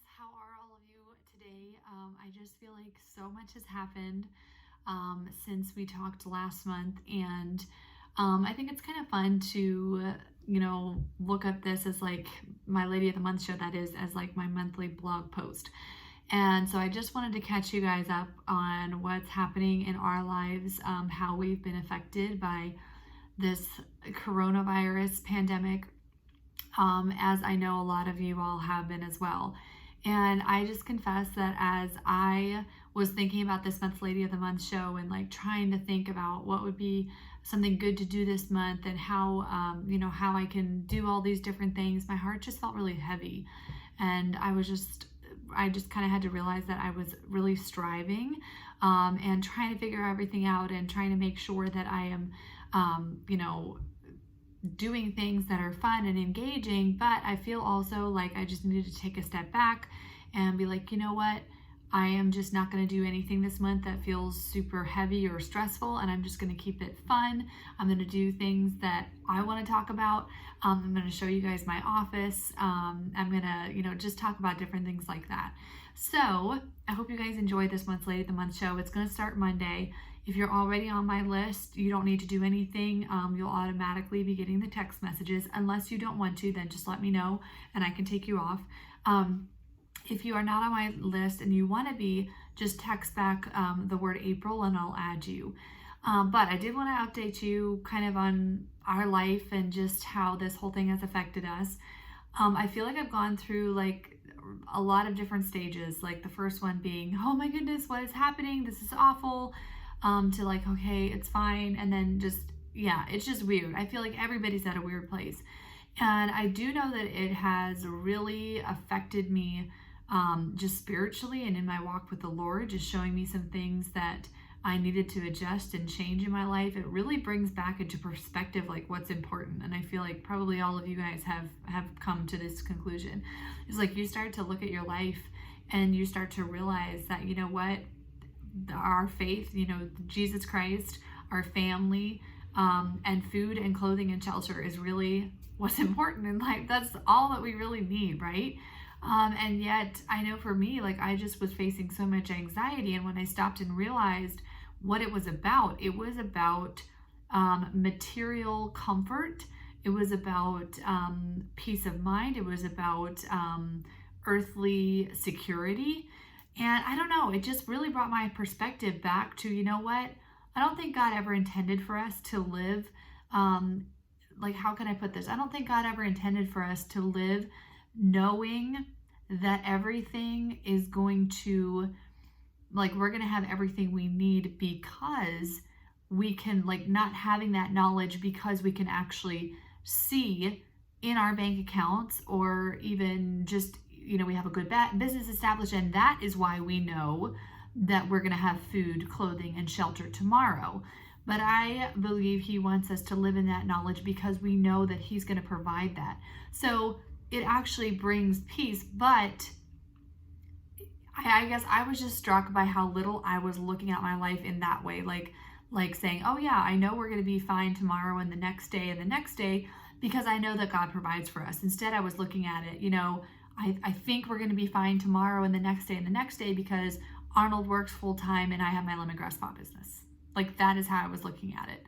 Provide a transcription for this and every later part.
How are all of you today? I just feel like so much has happened since we talked last month, and I think it's kind of fun to, look at this as like my Lady of the Month show, that is, as like my monthly blog post. And so I just wanted to catch you guys up on what's happening in our lives, how we've been affected by this coronavirus pandemic, as I know a lot of you all have been as well. And I just confess that as I was thinking about this month's Lady of the Month show and like trying to think about what would be something good to do this month and how, how I can do all these different things, my heart just felt really heavy. And I just kind of had to realize that I was really striving and trying to figure everything out and trying to make sure that I am, doing things that are fun and engaging, but I feel also like I just needed to take a step back and be like, you know what? I am just not going to do anything this month that feels super heavy or stressful, and I'm just going to keep it fun. I'm going to do things that I want to talk about. I'm going to show you guys my office. I'm going to, just talk about different things like that. So I hope you guys enjoyed this month's Lady of the Month show. It's going to start Monday. If you're already on my list, you don't need to do anything. You'll automatically be getting the text messages. Unless you don't want to, then just let me know and I can take you off. If you are not on my list and you want to be, just text back the word April and I'll add you. But I did want to update you kind of on our life and just how this whole thing has affected us. I feel like I've gone through like a lot of different stages. Like the first one being, oh my goodness, what is happening? This is awful. To like, okay, it's fine. And then it's just weird. I feel like everybody's at a weird place. And I do know that it has really affected me just spiritually and in my walk with the Lord, just showing me some things that I needed to adjust and change in my life. It really brings back into perspective like what's important. And I feel like probably all of you guys have come to this conclusion. It's like you start to look at your life and you start to realize that, you know what, our faith, Jesus Christ, our family, and food and clothing and shelter is really what's important in life. That's all that we really need, right? And yet I know for me, like I just was facing so much anxiety. And when I stopped and realized what it was about material comfort. It was about peace of mind. It was about earthly security. And I don't know, it just really brought my perspective back to, you know what? I don't think God ever intended for us to live, how can I put this? I don't think God ever intended for us to live knowing that everything is going to, we're going to have everything we need because we can, not having that knowledge because we can actually see in our bank accounts or even just, we have a good business established, and that is why we know that we're going to have food, clothing, and shelter tomorrow. But I believe He wants us to live in that knowledge because we know that He's going to provide that. So it actually brings peace, but I guess I was just struck by how little I was looking at my life in that way, like saying, oh yeah, I know we're going to be fine tomorrow and the next day and the next day because I know that God provides for us. Instead, I was looking at it, I think we're going to be fine tomorrow and the next day and the next day because Arnold works full time and I have my lemongrass spa business. That is how I was looking at it.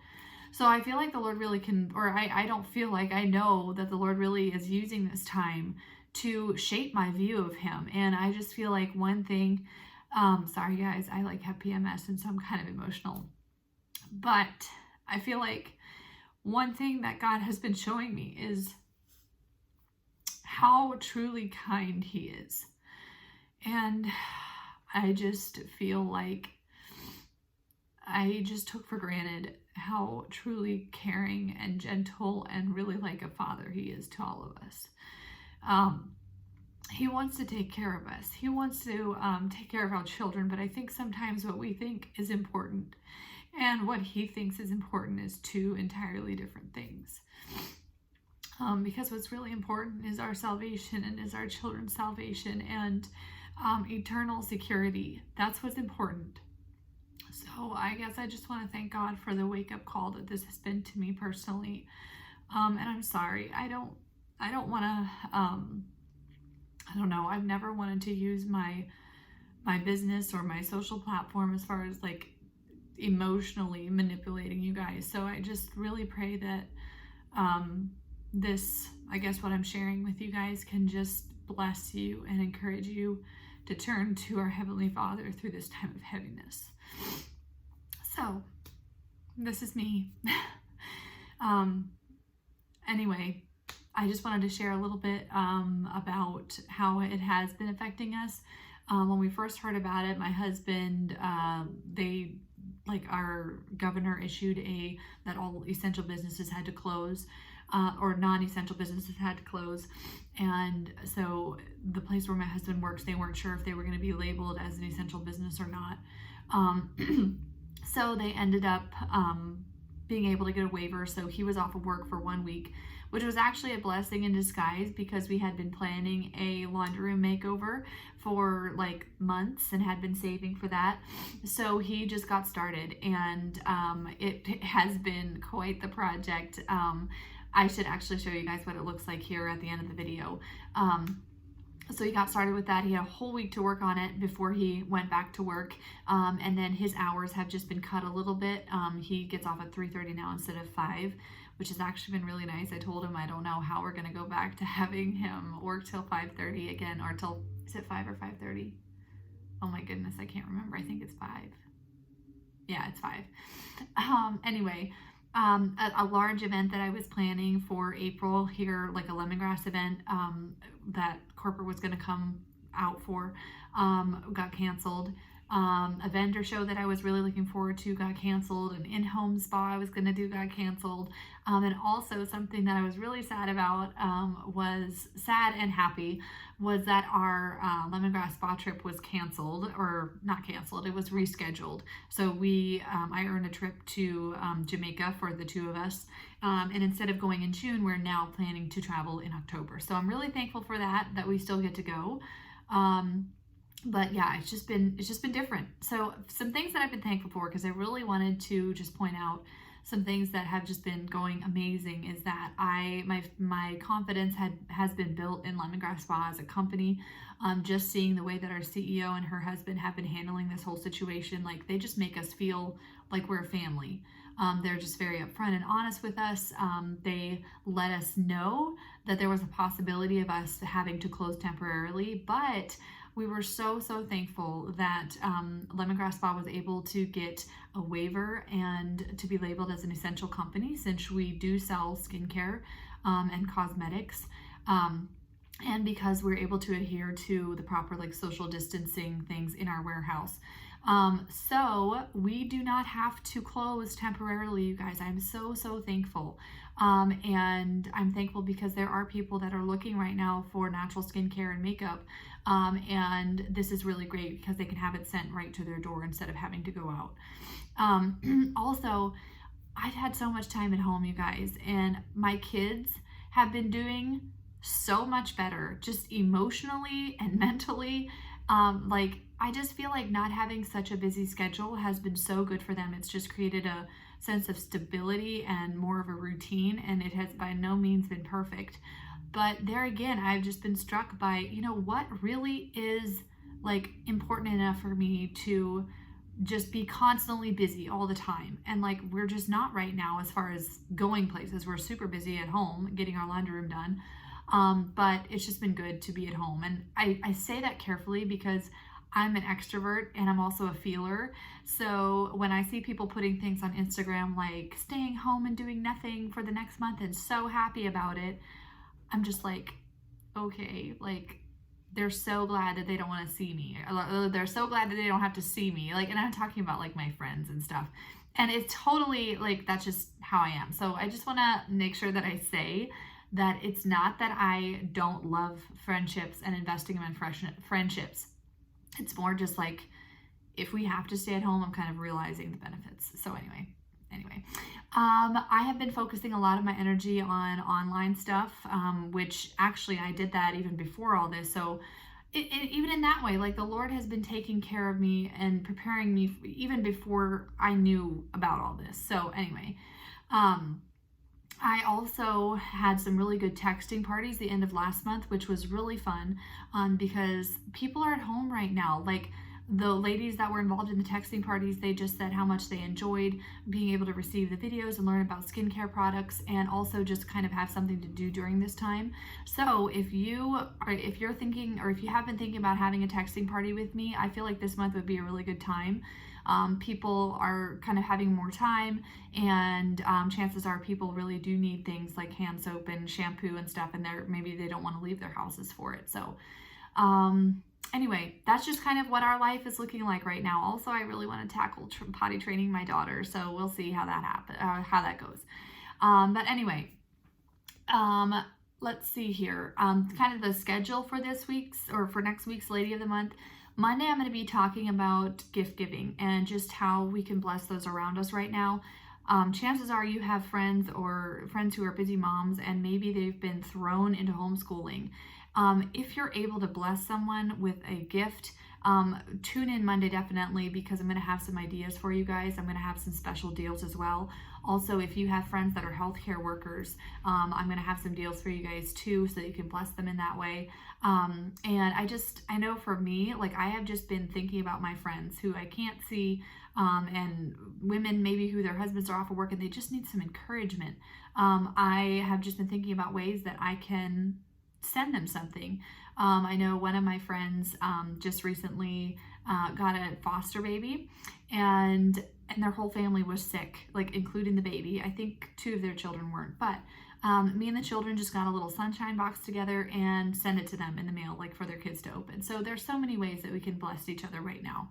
So I feel like the Lord really I don't feel like, I know that the Lord really is using this time to shape my view of Him. And I just feel like one thing, sorry guys, I have PMS and so I'm kind of emotional. But I feel like one thing that God has been showing me is how truly kind He is. And I just feel like I just took for granted how truly caring and gentle and really like a father He is to all of us. He wants to take care of us. He wants to take care of our children, but I think sometimes what we think is important and what He thinks is important is two entirely different things. Because what's really important is our salvation and is our children's salvation and eternal security. That's what's important. So I guess I just want to thank God for the wake-up call that this has been to me personally. And I'm sorry, I don't want to I don't know, I've never wanted to use my business or my social platform as far as like emotionally manipulating you guys. So I just really pray that this, I guess what I'm sharing with you guys, can just bless you and encourage you to turn to our Heavenly Father through this time of heaviness. So this is me. Anyway, I just wanted to share a little bit about how it has been affecting us. When we first heard about it, my husband, our governor issued that all essential businesses had to close, or non-essential businesses had to close. And so the place where my husband works, they weren't sure if they were going to be labeled as an essential business or not. So they ended up being able to get a waiver. So he was off of work for 1 week, which was actually a blessing in disguise because we had been planning a laundry room makeover for like months and had been saving for that. So he just got started, and it has been quite the project. I should actually show you guys what it looks like here at the end of the video. So he got started with that. He had a whole week to work on it before he went back to work. And then his hours have just been cut a little bit. He gets off at 3:30 now instead of 5, which has actually been really nice. I told him I don't know how we're going to go back to having him work till 5:30 again, or till, is it 5 or 5:30? Oh my goodness, I can't remember. I think it's 5. Yeah, it's 5. Anyway, a large event that I was planning for April here, like a lemongrass event that corporate was going to come out for, got canceled. A vendor show that I was really looking forward to got canceled. An in-home spa I was going to do got canceled. And also something that I was really sad about, was sad and happy, was that our lemongrass spa trip was canceled, or not canceled, it was rescheduled. So I earned a trip to Jamaica for the two of us. And instead of going in June, we're now planning to travel in October. So I'm really thankful for that we still get to go. But yeah, it's just been different. So some things that I've been thankful for, because I really wanted to just point out some things that have just been going amazing, is that my confidence has been built in Lemongrass Spa as a company. Just seeing the way that our CEO and her husband have been handling this whole situation, like they just make us feel like we're a family. They're just very upfront and honest with us. They let us know that there was a possibility of us having to close temporarily, but we were so thankful that Lemongrass Spa was able to get a waiver and to be labeled as an essential company, since we do sell skincare and cosmetics. And because we're able to adhere to the proper like social distancing things in our warehouse. So we do not have to close temporarily, you guys. I'm so thankful. And I'm thankful because there are people that are looking right now for natural skincare and makeup. And this is really great because they can have it sent right to their door instead of having to go out. Also, I've had so much time at home, you guys, and my kids have been doing so much better, just emotionally and mentally. I just feel like not having such a busy schedule has been so good for them. It's just created a sense of stability and more of a routine, and it has by no means been perfect. But there again, I've just been struck by, what really is like important enough for me to just be constantly busy all the time. And like, we're just not right now as far as going places. We're super busy at home getting our laundry room done. But it's just been good to be at home. And I say that carefully because I'm an extrovert and I'm also a feeler. So when I see people putting things on Instagram like staying home and doing nothing for the next month and so happy about it, I'm just like, okay, like they're so glad that they don't want to see me. They're so glad that they don't have to see me. Like, and I'm talking about like my friends and stuff. And it's totally like, that's just how I am. So I just want to make sure that I say that it's not that I don't love friendships and investing in friendships. It's more just like, if we have to stay at home, I'm kind of realizing the benefits. So anyway, I have been focusing a lot of my energy on online stuff, which actually I did that even before all this. So even in that way, like the Lord has been taking care of me and preparing me even before I knew about all this. So anyway, I also had some really good texting parties the end of last month, which was really fun because people are at home right now. Like the ladies that were involved in the texting parties, they just said how much they enjoyed being able to receive the videos and learn about skincare products, and also just kind of have something to do during this time. So if you're thinking, or if you have been thinking about having a texting party with me, I feel like this month would be a really good time. People are kind of having more time, and chances are people really do need things like hand soap and shampoo and stuff, and maybe they don't want to leave their houses for it. So anyway, that's just kind of what our life is looking like right now. Also, I really want to tackle potty training my daughter, so we'll see how that goes. But anyway, let's see here. Kind of the schedule for for next week's Lady of the Month. Monday, I'm going to be talking about gift giving and just how we can bless those around us right now. Chances are you have friends who are busy moms, and maybe they've been thrown into homeschooling. If you're able to bless someone with a gift, tune in Monday definitely, because I'm going to have some ideas for you guys. I'm going to have some special deals as well. Also, if you have friends that are healthcare workers, I'm going to have some deals for you guys too, so that you can bless them in that way. And I know for me, like I have just been thinking about my friends who I can't see, and women maybe who their husbands are off of work and they just need some encouragement. I have just been thinking about ways that I can send them something. I know one of my friends just recently got a foster baby, and their whole family was sick, like including the baby. I think 2 of their children weren't, but me and the children just got a little sunshine box together and sent it to them in the mail, like for their kids to open. So there's so many ways that we can bless each other right now.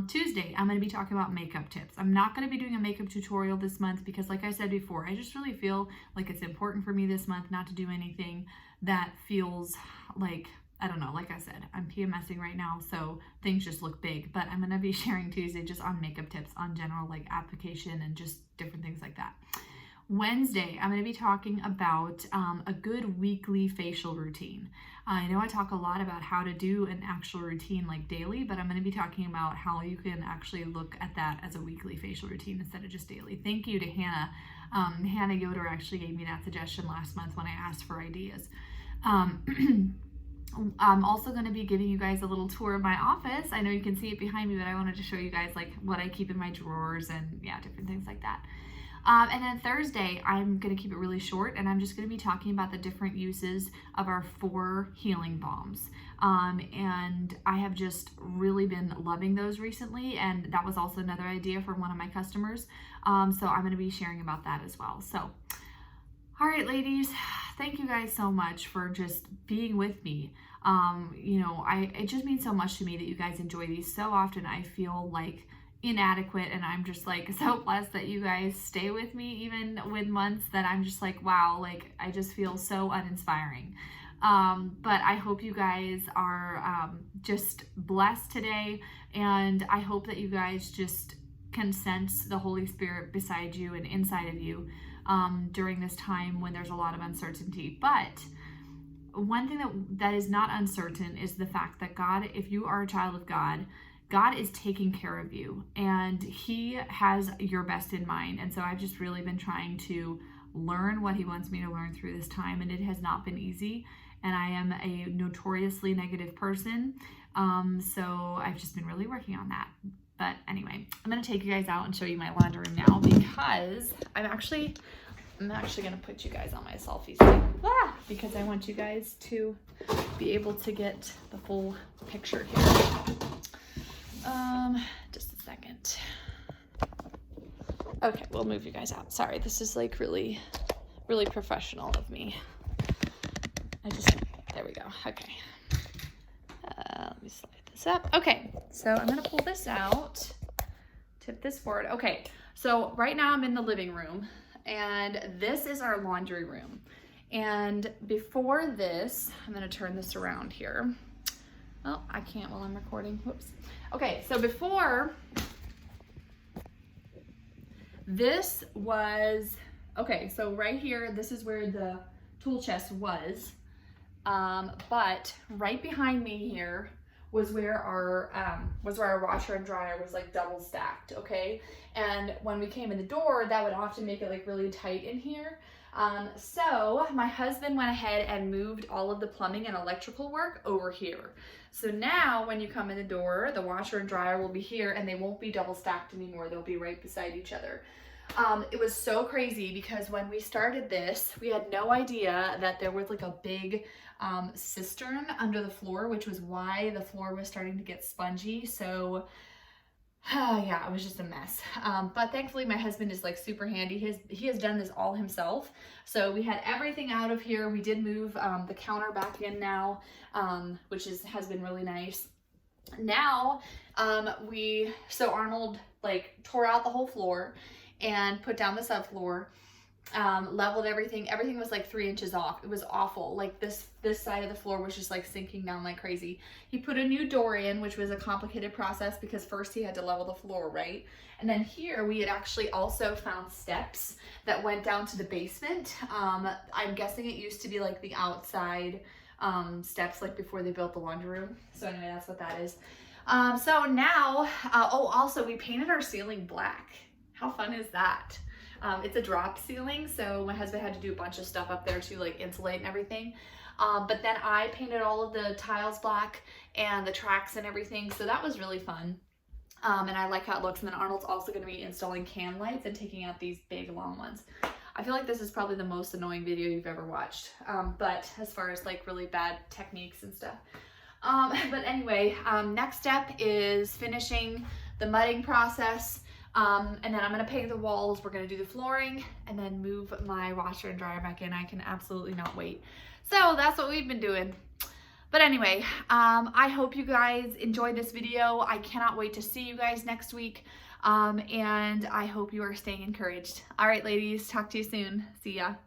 Tuesday, I'm going to be talking about makeup tips. I'm not going to be doing a makeup tutorial this month because, like I said before, I just really feel like it's important for me this month not to do anything that feels like, I don't know, like I said, I'm PMSing right now, so things just look big. But I'm going to be sharing Tuesday just on makeup tips on general, like application and just different things like that. Wednesday, I'm going to be talking about a good weekly facial routine. I know I talk a lot about how to do an actual routine like daily, but I'm going to be talking about how you can actually look at that as a weekly facial routine instead of just daily. Thank you to Hannah. Hannah Yoder actually gave me that suggestion last month when I asked for ideas. I'm also going to be giving you guys a little tour of my office. I know you can see it behind me, but I wanted to show you guys like what I keep in my drawers and different things like that. And then Thursday, I'm going to keep it really short, and I'm just going to be talking about the different uses of our 4 healing balms. And I have just really been loving those recently, and that was also another idea from one of my customers. So I'm going to be sharing about that as well. So, all right, ladies, thank you guys so much for just being with me. It just means so much to me that you guys enjoy these. So often I feel like inadequate, and I'm just like so blessed that you guys stay with me even with months that I'm just like, wow, like I just feel so uninspiring. But I hope you guys are just blessed today, and I hope that you guys just can sense the Holy Spirit beside you and inside of you during this time when there's a lot of uncertainty. But one thing that is not uncertain is the fact that God, if you are a child of God, God is taking care of you, and He has your best in mind. And so I've just really been trying to learn what He wants me to learn through this time, and it has not been easy. And I am a notoriously negative person, so I've just been really working on that. But anyway, I'm going to take you guys out and show you my laundry room now, because I'm actually going to put you guys on my selfie stick, because I want you guys to be able to get the full picture here. Just a second. Okay, we'll move you guys out. Sorry, this is like really, really professional of me. There we go. Okay. Let me slide this up. Okay, so I'm gonna pull this out, tip this forward. Okay, so right now I'm in the living room, and this is our laundry room. And before this, I'm gonna turn this around here. Oh, I can't while I'm recording. Whoops. Okay, so before, this was, okay, so right here, this is where the tool chest was. But right behind me here was where our washer and dryer was like double stacked, okay? And when we came in the door, that would often make it like really tight in here. So my husband went ahead and moved all of the plumbing and electrical work over here. So now when you come in the door, the washer and dryer will be here and they won't be double stacked anymore. They'll be right beside each other. It was so crazy because when we started this, we had no idea that there was like a big cistern under the floor, which was why the floor was starting to get spongy. So yeah, it was just a mess. But thankfully my husband is like super handy. He has done this all himself. So we had everything out of here. We did move the counter back in now, which has been really nice. Now, so Arnold like tore out the whole floor and put down the subfloor, leveled everything. Everything was like 3 inches off. It was awful. Like this side of the floor was just like sinking down like crazy. He put a new door in, which was a complicated process because first he had to level the floor, right? And then here we had actually also found steps that went down to the basement. I'm guessing it used to be like the outside steps like before they built the laundry room. So anyway, that's what that is. So now, oh, also we painted our ceiling black. How fun is that? It's a drop ceiling, so my husband had to do a bunch of stuff up there to like insulate and everything. But then I painted all of the tiles black and the tracks and everything, so that was really fun. And I like how it looks. And then Arnold's also going to be installing can lights and taking out these big long ones. I feel like this is probably the most annoying video you've ever watched, but as far as like really bad techniques and stuff. But anyway, next step is finishing the mudding process. And then I'm going to paint the walls, we're going to do the flooring, and then move my washer and dryer back in. I can absolutely not wait. So that's what we've been doing. But anyway, I hope you guys enjoyed this video. I cannot wait to see you guys next week. And I hope you are staying encouraged. All right, ladies, talk to you soon. See ya.